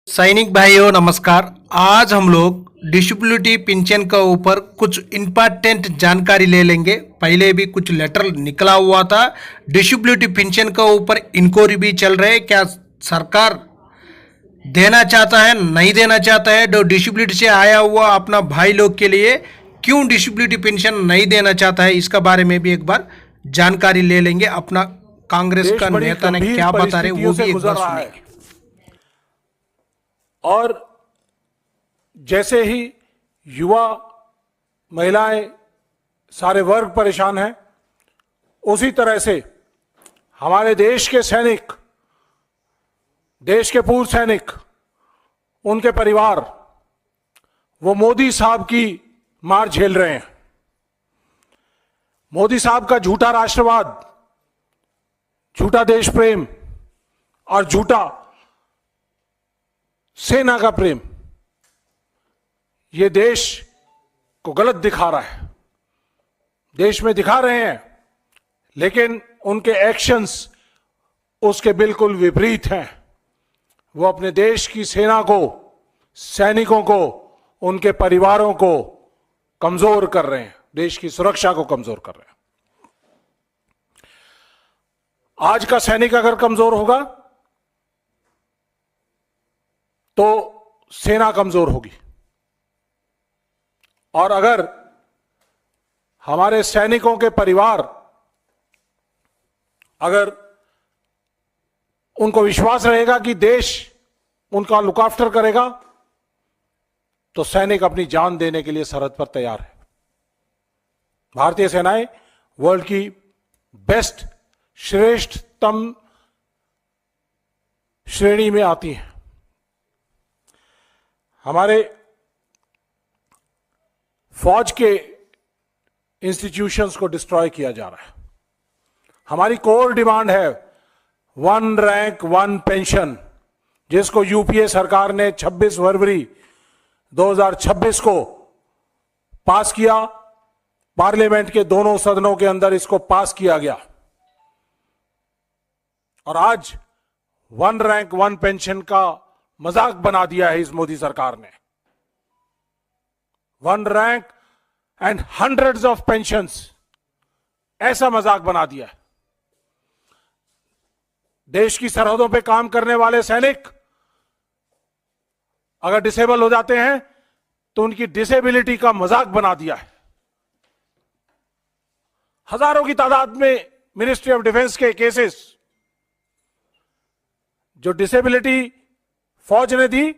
सैनिक भाइयों नमस्कार। आज हम लोग डिसेबिलिटी पेंशन का ऊपर कुछ इम्पोर्टेंट जानकारी ले लेंगे। पहले भी कुछ लेटर निकला हुआ था डिसेबिलिटी पेंशन का ऊपर, इंक्वायरी भी चल रहे हैं। क्या सरकार देना चाहता है, नहीं देना चाहता है? जो डिसेबिलिटी से आया हुआ अपना भाई लोग के लिए क्यों डिसेबिलिटी पेंशन नहीं देना चाहता है, इसका बारे में भी एक बार जानकारी ले लेंगे। अपना कांग्रेस का नेता ने क्या बता रहे वो भी एक बार सुनेंगे। और जैसे ही युवा, महिलाएं, सारे वर्ग परेशान हैं, उसी तरह से हमारे देश के सैनिक, देश के पूर्व सैनिक, उनके परिवार, वो मोदी साहब की मार झेल रहे हैं। मोदी साहब का झूठा राष्ट्रवाद, झूठा देश प्रेम और झूठा सेना का प्रेम ये देश को गलत दिखा रहा है। देश में दिखा रहे हैं, लेकिन उनके एक्शंस उसके बिल्कुल विपरीत हैं। वो अपने देश की सेना को, सैनिकों को, उनके परिवारों को कमजोर कर रहे हैं, देश की सुरक्षा को कमजोर कर रहे हैं। आज का सैनिक अगर कमजोर होगा तो सेना कमजोर होगी, और अगर हमारे सैनिकों के परिवार, अगर उनको विश्वास रहेगा कि देश उनका लुक आफ्टर करेगा, तो सैनिक अपनी जान देने के लिए सरहद पर तैयार है। भारतीय सेनाएं वर्ल्ड की बेस्ट, श्रेष्ठतम श्रेणी में आती हैं। हमारे फौज के इंस्टीट्यूशंस को डिस्ट्रॉय किया जा रहा है। हमारी कोर डिमांड है 1 रैंक 1 पेंशन, जिसको यूपीए सरकार ने 26 फरवरी 2026 को पास किया। पार्लियामेंट के दोनों सदनों के अंदर इसको पास किया गया, और आज 1 रैंक 1 पेंशन का मजाक बना दिया है इस मोदी सरकार ने। 1 rank and hundreds of pensions, ऐसा मजाक बना दिया है। देश की सरहदों पे काम करने वाले सैनिक अगर डिसेबल हो जाते हैं तो उनकी डिसेबिलिटी का मजाक बना दिया है। हजारों की तादाद में मिनिस्ट्री ऑफ डिफेंस के केसेस जो डिसेबिलिटी फौज ने दी,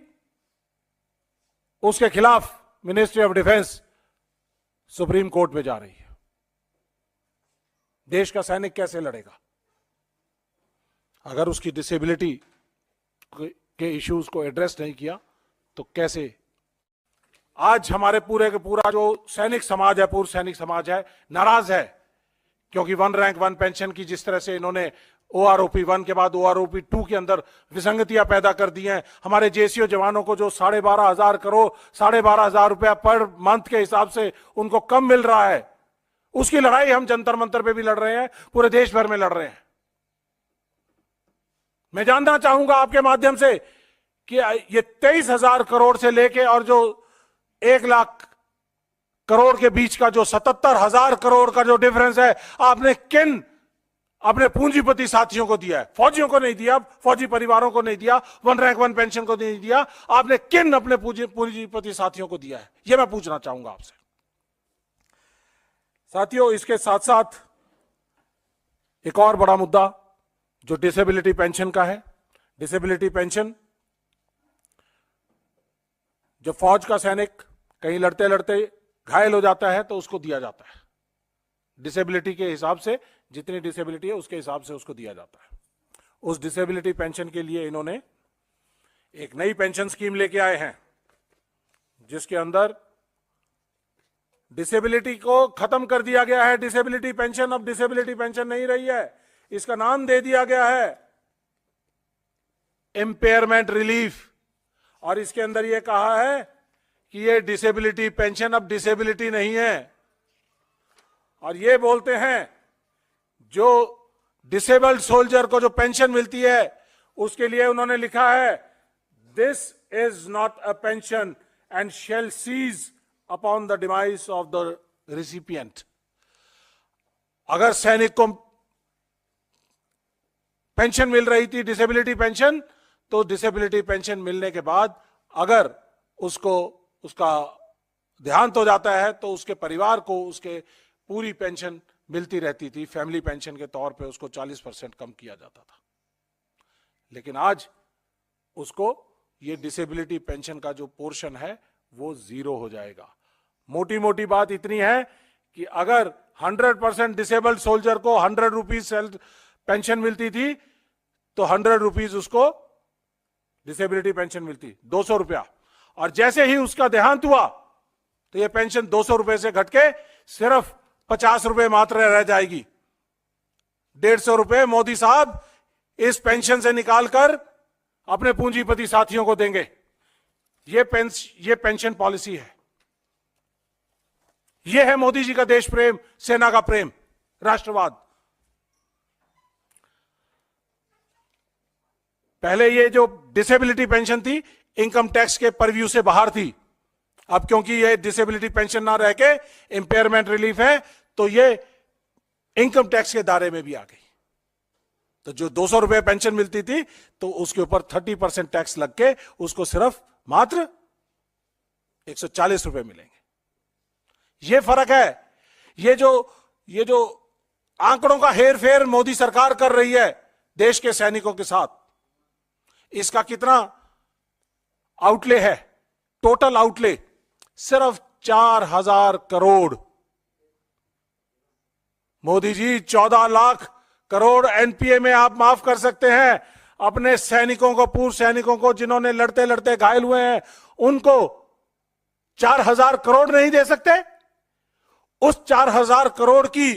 उसके खिलाफ ministry of defence supreme court में जा रही है। देश का सैनिक कैसे लड़ेगा अगर उसकी डिसेबिलिटी के इश्यूज को एड्रेस नहीं किया? तो कैसे? आज हमारे पूरे का पूरा जो सैनिक समाज है, पूर्व सैनिक समाज है, नाराज है, क्योंकि 1 रैंक 1 पेंशन की जिस तरह से इन्होंने OROP 1 के बाद OROP 2 के अंदर विसंगतियां पैदा कर दी हैं। हमारे जेसीओ जवानों को जो 12,500 करोड़, 12,500 रुपया पर मंथ के हिसाब से उनको कम मिल रहा है, उसकी लड़ाई हम जंतर मंतर पे भी लड़ रहे हैं, पूरे देश भर में लड़ रहे हैं। मैं जानना चाहूंगा आपके माध्यम से कि ये 23,000 करोड़ से लेके और जो 1 लाख करोड़ के बीच का जो 77,000 करोड़ का जो डिफरेंस है, आपने किन अपने पूंजीपति साथियों को दिया है? फौजियों को नहीं दिया, फौजी परिवारों को नहीं दिया, 1 रैंक 1 पेंशन को नहीं दिया। आपने किन अपने पूंजीपति साथियों को दिया है? यह मैं पूछना चाहूंगा आपसे। साथियों, इसके साथ साथ एक और बड़ा मुद्दा जो डिसेबिलिटी पेंशन का है। डिसेबिलिटी पेंशन, जब फौज का सैनिक कहीं लड़ते लड़ते घायल हो जाता है तो उसको दिया जाता है। डिसेबिलिटी के हिसाब से, जितनी डिसेबिलिटी है उसके हिसाब से उसको दिया जाता है। उस डिसेबिलिटी पेंशन के लिए इन्होंने एक नई पेंशन स्कीम लेके आए हैं, जिसके अंदर डिसेबिलिटी को खत्म कर दिया गया है। डिसेबिलिटी पेंशन अब डिसेबिलिटी पेंशन नहीं रही है, इसका नाम दे दिया गया है इम्पेयरमेंट रिलीफ। और इसके अंदर यह कहा है कि ये डिसेबिलिटी पेंशन अब डिसेबिलिटी नहीं है, और ये बोलते हैं जो डिसेबल्ड सोल्जर को जो पेंशन मिलती है उसके लिए उन्होंने लिखा है this is not a pension and shall cease upon the demise of the recipient. अगर सैनिक को पेंशन मिल रही थी, डिसेबिलिटी पेंशन, तो डिसेबिलिटी पेंशन मिलने के बाद अगर उसको उसका देहांत हो जाता है तो उसके परिवार को उसके पूरी पेंशन मिलती रहती थी। फैमिली पेंशन के तौर पे उसको 40% कम किया जाता था। लेकिन आज उसको ये डिसेबिलिटी पेंशन का जो पोर्शन है वो 0 हो जाएगा। मोटी मोटी बात इतनी है कि अगर 100% डिसेबल्ड सोल्जर को 100 रुपीज पेंशन मिलती थी तो 100 रुपीज उसको डिसेबिलिटी पेंशन मिलती, 200 रुपया। और जैसे ही उसका देहांत हुआ तो ये पेंशन 200 रुपए से घट के सिर्फ 50 रुपए मात्र रह जाएगी। 150 रुपए मोदी साहब इस पेंशन से निकालकर अपने पूंजीपति साथियों को देंगे। ये पेंशन पॉलिसी है। ये है मोदी जी का देश प्रेम, सेना का प्रेम, राष्ट्रवाद। पहले ये जो डिसेबिलिटी पेंशन थी इनकम टैक्स के परव्यू से बाहर थी। अब क्योंकि ये डिसेबिलिटी पेंशन ना रह के इंपेयरमेंट रिलीफ है तो ये इनकम टैक्स के दायरे में भी आ गई। तो जो 200 रुपए पेंशन मिलती थी तो उसके ऊपर 30% टैक्स लग के उसको सिर्फ मात्र 140 रुपए मिलेंगे। ये फर्क है। ये जो आंकड़ों का हेर फेर मोदी सरकार कर रही है देश के सैनिकों के साथ, इसका कितना आउटले है? टोटल आउटले सिर्फ 4000 करोड़। मोदी जी 14 लाख करोड़ एनपीए में आप माफ कर सकते हैं अपने सैनिकों को, पूर्व सैनिकों को जिन्होंने लड़ते लड़ते घायल हुए हैं, उनको 4000 करोड़ नहीं दे सकते? उस 4000 करोड़ की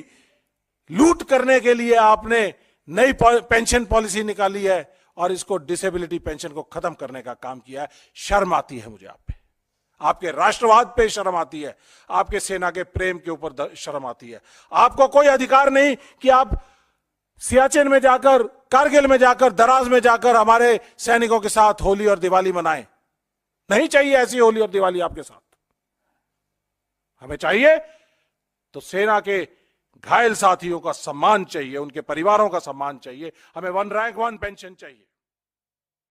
लूट करने के लिए आपने नई पेंशन पॉलिसी निकाली है और इसको डिसेबिलिटी पेंशन को खत्म करने का काम किया है। शर्म आती है मुझे आप पे, आपके राष्ट्रवाद पे शर्म आती है, आपके सेना के प्रेम के ऊपर शर्म आती है। आपको कोई अधिकार नहीं कि आप सियाचिन में जाकर, कारगिल में जाकर, दराज में जाकर हमारे सैनिकों के साथ होली और दिवाली मनाएं। नहीं चाहिए ऐसी होली और दिवाली आपके साथ। हमें चाहिए तो सेना के घायल साथियों का सम्मान चाहिए, उनके परिवारों का सम्मान चाहिए। हमें 1 रैंक 1 पेंशन चाहिए।